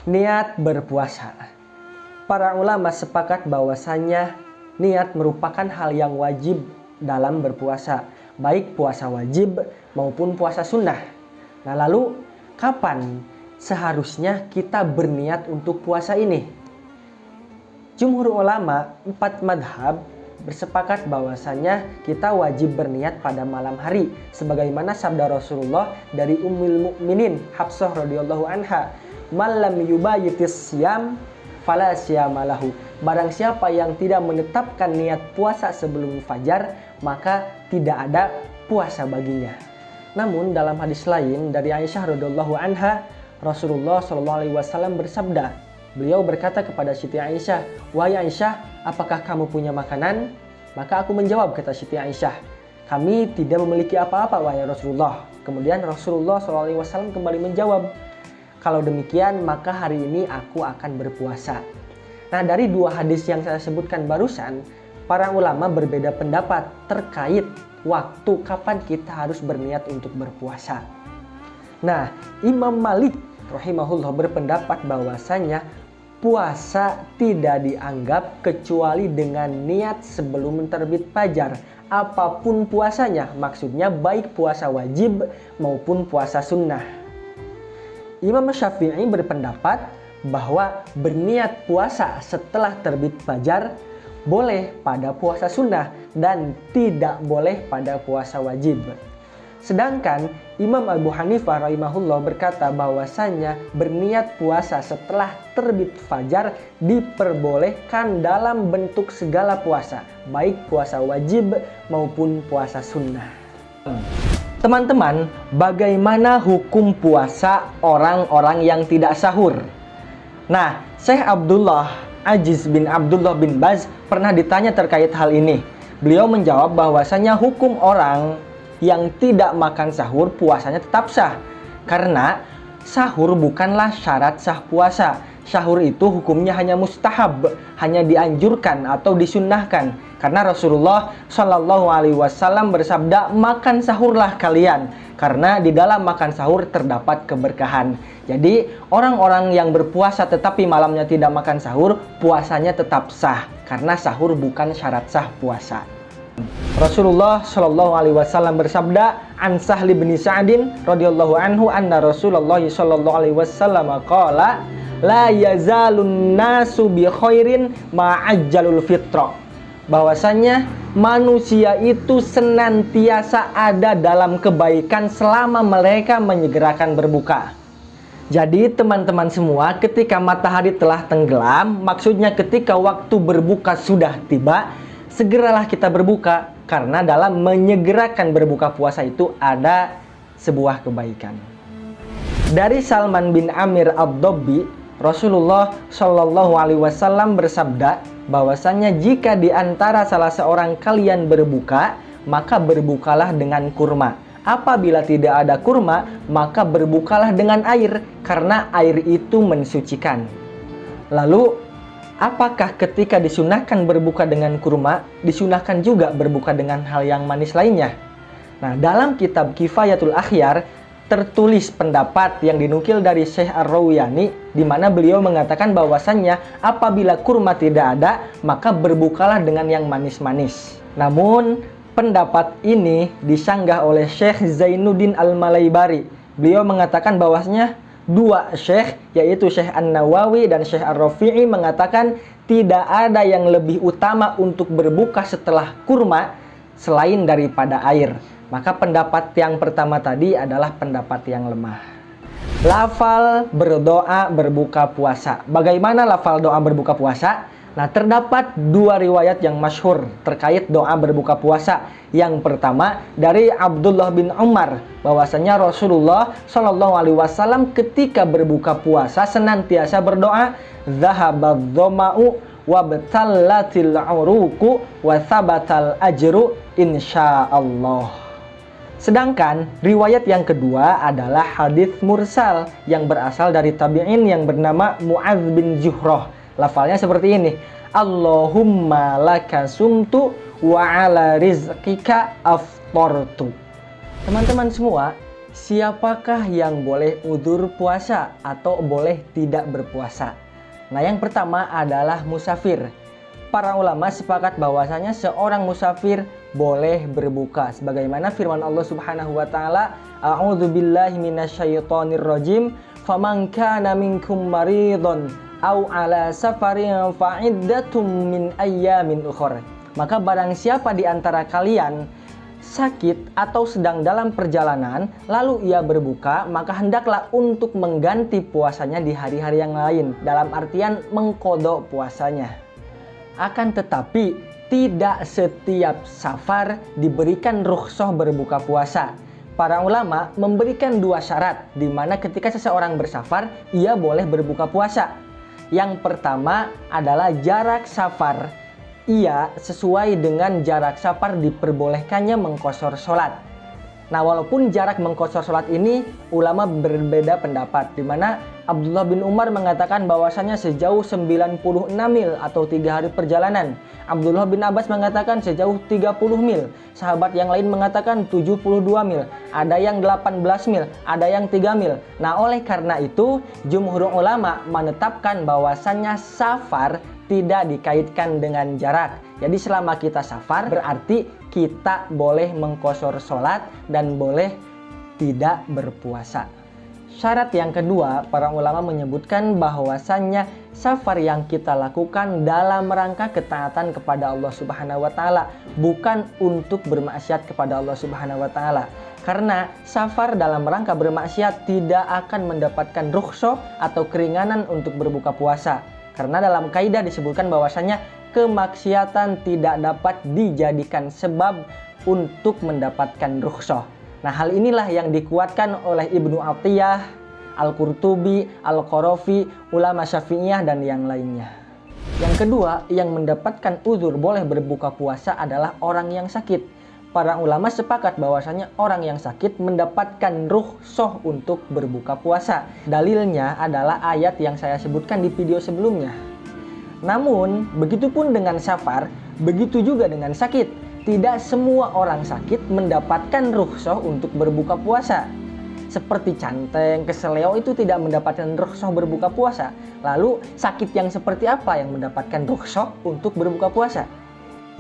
Niat berpuasa. Para ulama sepakat bahwasannya niat merupakan hal yang wajib dalam berpuasa, baik puasa wajib maupun puasa sunnah. Nah, lalu kapan seharusnya kita berniat untuk puasa ini? Jumhur ulama 4 madhab bersepakat bahwasannya kita wajib berniat pada malam hari, sebagaimana sabda Rasulullah dari Ummul Mukminin Hafsah radhiyallahu anha, "Malam yubayitis syam fala syamalahu." Barang siapa yang tidak menetapkan niat puasa sebelum fajar, maka tidak ada puasa baginya. Namun dalam hadis lain dari Aisyah radhiyallahu anha, Rasulullah SAW bersabda, beliau berkata kepada Siti Aisyah, "Wahai Aisyah, apakah kamu punya makanan?" Maka aku menjawab, kata Siti Aisyah, "Kami tidak memiliki apa-apa, wahai Rasulullah." Kemudian Rasulullah SAW kembali menjawab, "Kalau demikian maka hari ini aku akan berpuasa." Nah, dari 2 hadis yang saya sebutkan barusan, para ulama berbeda pendapat terkait waktu kapan kita harus berniat untuk berpuasa. Nah, Imam Malik rahimahullah berpendapat bahwasanya puasa tidak dianggap kecuali dengan niat sebelum terbit fajar. Apapun puasanya, maksudnya baik puasa wajib maupun puasa sunnah. Imam Syafi'i berpendapat bahwa berniat puasa setelah terbit fajar boleh pada puasa sunnah dan tidak boleh pada puasa wajib. Sedangkan Imam Abu Hanifah rahimahullah berkata bahwasanya berniat puasa setelah terbit fajar diperbolehkan dalam bentuk segala puasa, baik puasa wajib maupun puasa sunnah. Teman-teman, bagaimana hukum puasa orang-orang yang tidak sahur? Nah, Syekh Abdullah Aziz bin Abdullah bin Baz pernah ditanya terkait hal ini. Beliau menjawab bahwasanya hukum orang yang tidak makan sahur puasanya tetap sah. Karena sahur bukanlah syarat sah puasa. Sahur itu hukumnya hanya mustahab, hanya dianjurkan atau disunnahkan. Karena Rasulullah Shallallahu Alaihi Wasallam bersabda, "Makan sahurlah kalian, karena di dalam makan sahur terdapat keberkahan." Jadi orang-orang yang berpuasa tetapi malamnya tidak makan sahur, puasanya tetap sah, karena sahur bukan syarat sah puasa. Rasulullah Shallallahu Alaihi Wasallam bersabda, "An Sahli bin Sa'din radhiyallahu anhu anna Rasulullah Shallallahu Alaihi Wasallam qala, la yazalun nasu bi khairin ma'ajjalul fitra." Bahwasanya manusia itu senantiasa ada dalam kebaikan selama mereka menyegerakan berbuka. Jadi teman-teman semua, ketika matahari telah tenggelam, maksudnya ketika waktu berbuka sudah tiba, segeralah kita berbuka, karena dalam menyegerakan berbuka puasa itu ada sebuah kebaikan. Dari Salman bin Amir ad-Dabbi, Rasulullah Shallallahu Alaihi Wasallam bersabda bahwasanya jika di antara salah seorang kalian berbuka, maka berbukalah dengan kurma. Apabila tidak ada kurma, maka berbukalah dengan air, karena air itu mensucikan. Lalu, apakah ketika disunahkan berbuka dengan kurma, disunahkan juga berbuka dengan hal yang manis lainnya? Nah, dalam kitab Kifayatul Akhyar tertulis pendapat yang dinukil dari Syekh Ar-Rawiyani, di mana beliau mengatakan bahwasannya apabila kurma tidak ada, maka berbukalah dengan yang manis-manis. Namun pendapat ini disanggah oleh Syekh Zainuddin Al-Malaybari. Beliau mengatakan bahwasanya 2 syekh, yaitu Syekh An-Nawawi dan Syekh Ar-Rafi'i, mengatakan tidak ada yang lebih utama untuk berbuka setelah kurma selain daripada air. Maka pendapat yang pertama tadi adalah pendapat yang lemah. Lafal berdoa berbuka puasa. Bagaimana lafal doa berbuka puasa? Nah, terdapat 2 riwayat yang masyhur terkait doa berbuka puasa. Yang pertama dari Abdullah bin Umar, bahwasanya Rasulullah Shallallahu Alaihi Wasallam ketika berbuka puasa senantiasa berdoa, "Zahabadz-dzama'u wabtallatil 'uruqu wa tsabatal ajru insyaallah." Sedangkan riwayat yang kedua adalah hadis mursal yang berasal dari tabi'in yang bernama Mu'adz bin Juhrah. Lafalnya seperti ini, "Allahumma laka sumtu wa ala rizqika aftartu." Teman-teman semua, siapakah yang boleh udzur puasa atau boleh tidak berpuasa? Nah, yang pertama adalah musafir. Para ulama sepakat bahwasanya seorang musafir boleh berbuka sebagaimana firman Allah Subhanahu wa taala, a'udzubillahi minasyaitonirrajim, faman kana minkum maridun aw ala safarin fa'iddatum min ayyamin ukhra. Maka barang siapa di antara kalian sakit atau sedang dalam perjalanan lalu ia berbuka, maka hendaklah untuk mengganti puasanya di hari-hari yang lain, dalam artian mengqadha puasanya. Akan tetapi tidak setiap safar diberikan rukhsah berbuka puasa. Para ulama memberikan dua syarat di mana ketika seseorang bersafar ia boleh berbuka puasa. Yang pertama adalah jarak safar. Ia sesuai dengan jarak safar diperbolehkannya mengqashar sholat. Nah, walaupun jarak mengqashar sholat ini ulama berbeda pendapat, di mana Abdullah bin Umar mengatakan bahwasanya sejauh 96 mil atau 3 hari perjalanan. Abdullah bin Abbas mengatakan sejauh 30 mil. Sahabat yang lain mengatakan 72 mil. Ada yang 18 mil, ada yang 3 mil. Nah, oleh karena itu jumhur ulama menetapkan bahwasanya safar tidak dikaitkan dengan jarak. Jadi selama kita safar berarti kita boleh mengqashar sholat dan boleh tidak berpuasa. Syarat yang kedua, para ulama menyebutkan bahwasannya safar yang kita lakukan dalam rangka ketaatan kepada Allah Subhanahu wa taala, bukan untuk bermaksiat kepada Allah Subhanahu wa taala. Karena safar dalam rangka bermaksiat tidak akan mendapatkan rukhsah atau keringanan untuk berbuka puasa. Karena dalam kaidah disebutkan bahwasanya kemaksiatan tidak dapat dijadikan sebab untuk mendapatkan rukhsah. Nah, hal inilah yang dikuatkan oleh Ibnu Athiyah, Al-Qurtubi, Al-Qarafi, ulama Syafi'iyah dan yang lainnya. Yang kedua, yang mendapatkan uzur boleh berbuka puasa adalah orang yang sakit. Para ulama sepakat bahwasanya orang yang sakit mendapatkan rukhsah untuk berbuka puasa. Dalilnya adalah ayat yang saya sebutkan di video sebelumnya. Namun, begitupun dengan safar, begitu juga dengan sakit. Tidak semua orang sakit mendapatkan rukhsah untuk berbuka puasa. Seperti canteng, keseleo itu tidak mendapatkan rukhsah berbuka puasa. Lalu sakit yang seperti apa yang mendapatkan rukhsah untuk berbuka puasa?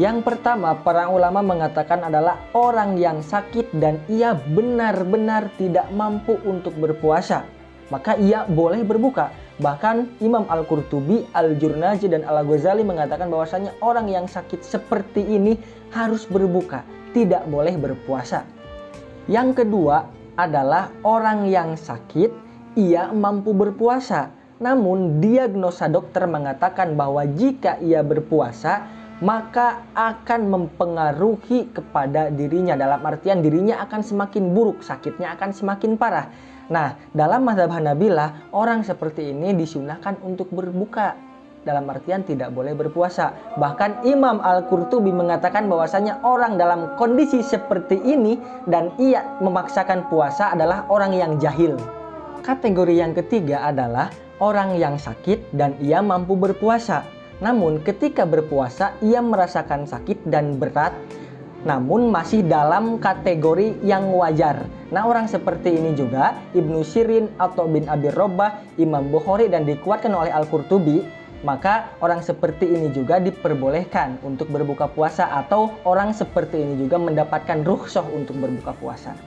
Yang pertama, para ulama mengatakan adalah orang yang sakit dan ia benar-benar tidak mampu untuk berpuasa, maka ia boleh berbuka. Bahkan Imam Al-Qurtubi, Al-Jurnaji dan Al-Ghazali mengatakan bahwasanya orang yang sakit seperti ini harus berbuka, tidak boleh berpuasa. Yang kedua adalah orang yang sakit ia mampu berpuasa, namun diagnosa dokter mengatakan bahwa jika ia berpuasa maka akan mempengaruhi kepada dirinya, dalam artian dirinya akan semakin buruk, sakitnya akan semakin parah. Nah, dalam mazhab Hanabilah, orang seperti ini disunahkan untuk berbuka, dalam artian tidak boleh berpuasa. Bahkan Imam Al-Qurtubi mengatakan bahwasanya orang dalam kondisi seperti ini dan ia memaksakan puasa adalah orang yang jahil. Kategori yang ketiga adalah orang yang sakit dan ia mampu berpuasa. Namun ketika berpuasa ia merasakan sakit dan berat, namun masih dalam kategori yang wajar. Nah, orang seperti ini juga Ibnu Sirin atau bin Abi Robah, Imam Bukhari dan dikuatkan oleh Al-Qurtubi, maka orang seperti ini juga diperbolehkan untuk berbuka puasa atau orang seperti ini juga mendapatkan rukhsah untuk berbuka puasa.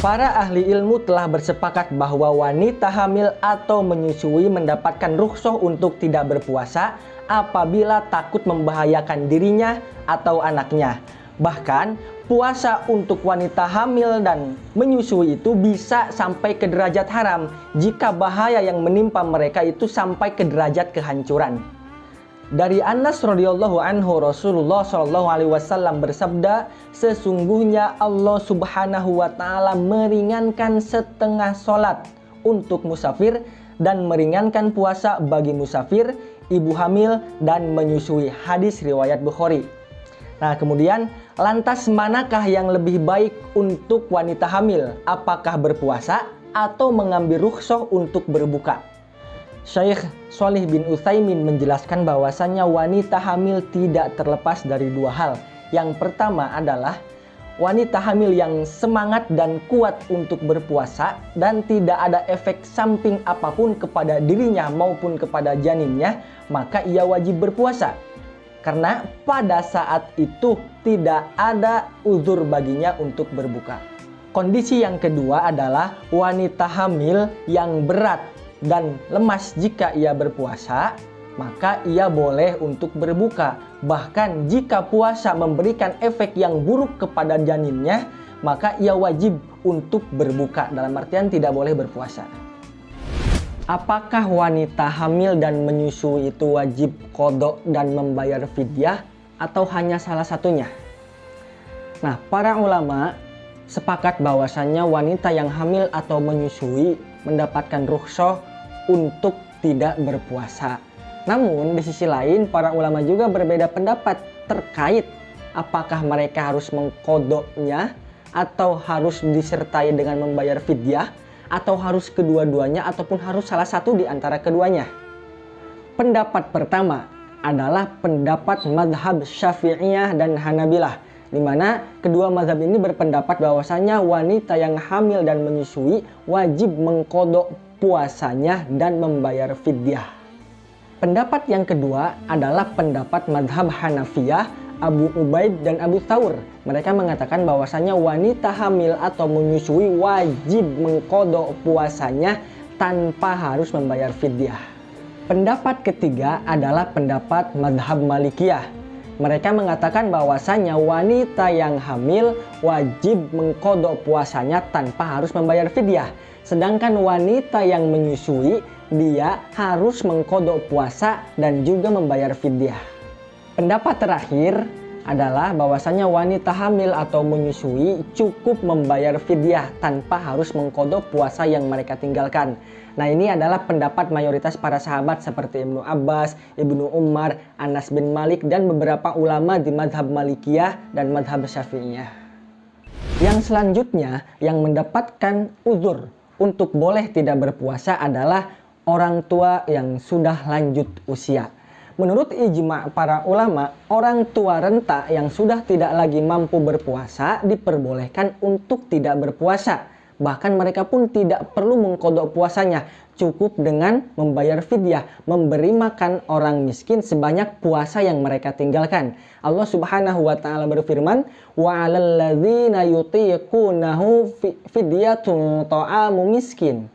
Para ahli ilmu telah bersepakat bahwa wanita hamil atau menyusui mendapatkan rukhsah untuk tidak berpuasa apabila takut membahayakan dirinya atau anaknya. Bahkan puasa untuk wanita hamil dan menyusui itu bisa sampai ke derajat haram jika bahaya yang menimpa mereka itu sampai ke derajat kehancuran. Dari Anas radhiyallahu anhu, Rasulullah shallallahu alaihi wasallam bersabda, sesungguhnya Allah Subhanahu wa taala meringankan setengah sholat untuk musafir dan meringankan puasa bagi musafir, ibu hamil dan menyusui. Hadis riwayat Bukhari. Nah, kemudian lantas manakah yang lebih baik untuk wanita hamil? Apakah berpuasa atau mengambil rukhsah untuk berbuka? Syekh Shalih bin Utsaimin menjelaskan bahwasannya wanita hamil tidak terlepas dari dua hal. Yang pertama adalah wanita hamil yang semangat dan kuat untuk berpuasa dan tidak ada efek samping apapun kepada dirinya maupun kepada janinnya, maka ia wajib berpuasa. Karena pada saat itu tidak ada uzur baginya untuk berbuka. Kondisi yang kedua adalah wanita hamil yang berat dan lemas. Jika ia berpuasa, maka ia boleh untuk berbuka. Bahkan jika puasa memberikan efek yang buruk kepada janinnya, maka ia wajib untuk berbuka. Dalam artian tidak boleh berpuasa. Apakah wanita hamil dan menyusui itu wajib qadha dan membayar fidyah atau hanya salah satunya? Nah, para ulama sepakat bahwasannya wanita yang hamil atau menyusui mendapatkan rukhsah untuk tidak berpuasa. Namun di sisi lain para ulama juga berbeda pendapat terkait apakah mereka harus mengqadhanya atau harus disertai dengan membayar fidyah, atau harus kedua-duanya ataupun harus salah satu di antara keduanya. Pendapat pertama adalah pendapat mazhab Syafi'iyah dan Hanabilah, di mana kedua mazhab ini berpendapat bahwasanya wanita yang hamil dan menyusui wajib mengqadha puasanya dan membayar fidyah. Pendapat yang kedua adalah pendapat mazhab Hanafiyah, Abu Ubaid dan Abu Thawr. Mereka mengatakan bahwasanya wanita hamil atau menyusui wajib mengqadha puasanya tanpa harus membayar fidyah. Pendapat ketiga adalah pendapat mazhab Malikiyah. Mereka mengatakan bahwasanya wanita yang hamil wajib mengqadha puasanya tanpa harus membayar fidyah. Sedangkan wanita yang menyusui, dia harus mengqadha puasa dan juga membayar fidyah. Pendapat terakhir adalah bahwasanya wanita hamil atau menyusui cukup membayar fidyah tanpa harus mengqadha puasa yang mereka tinggalkan. Nah, ini adalah pendapat mayoritas para sahabat seperti Ibnu Abbas, Ibnu Umar, Anas bin Malik dan beberapa ulama di mazhab Malikiyah dan mazhab Syafi'iyah. Yang selanjutnya yang mendapatkan uzur untuk boleh tidak berpuasa adalah orang tua yang sudah lanjut usia. Menurut ijma' para ulama, orang tua renta yang sudah tidak lagi mampu berpuasa diperbolehkan untuk tidak berpuasa. Bahkan mereka pun tidak perlu mengqadha puasanya, cukup dengan membayar fidyah, memberi makan orang miskin sebanyak puasa yang mereka tinggalkan. Allah Subhanahu wa taala berfirman, "Wa 'alal ladzina yutiqunahu fidyatun ta'amu miskin."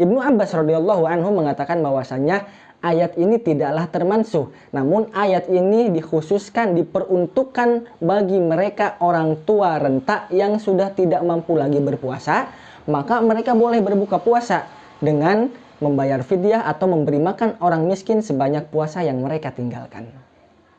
Ibnu Abbas radhiyallahu anhu mengatakan bahwasanya ayat ini tidaklah termansuh, namun ayat ini dikhususkan diperuntukkan bagi mereka orang tua renta yang sudah tidak mampu lagi berpuasa, maka mereka boleh berbuka puasa dengan membayar fidyah atau memberi makan orang miskin sebanyak puasa yang mereka tinggalkan.